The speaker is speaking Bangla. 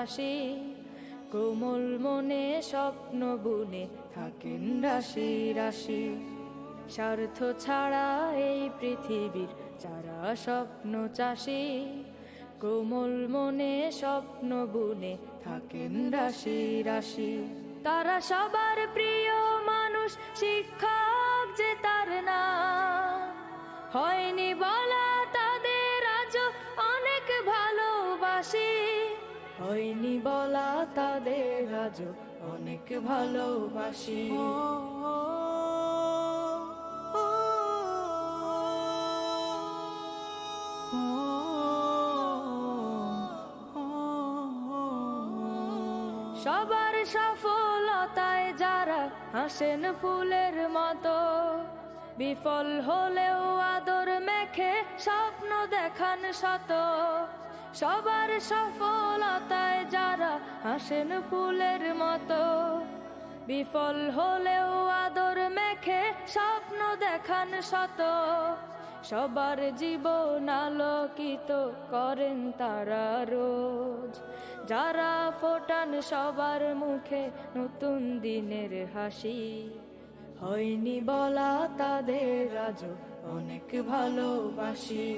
আসি কোমল মনে স্বপ্ন বুনে থাকেন রাশি রাশি। স্বার্থ ছাড়া এই পৃথিবীর যারা স্বপ্ন চাষি, কোমল মনে স্বপ্ন বুনে থাকেন রাশি রাশি। তারা সবার প্রিয় মানুষ, শিক্ষক যে তার নাম, হয়নি বলা তাদের আজও অনেক ভালোবাসি, হয়নি বলা তাদের আজও অনেক ভালোবাসি। সবার সফলতায় যারা হাসেন ফুলের মতো, বিফল হলেও আদর মেখে স্বপ্ন দেখান শত। সবার সফলতায় যারা হাসেন ফুলের মতো, বিফল হলেও আদর মেখে স্বপ্ন দেখান শত। সবার জীবন আলোকিত করেন তারা রোজ, যারা ফোটান সবার মুখে নতুন দিনের হাসি, হয়নি বলা তাদের আজও অনেক ভালোবাসি।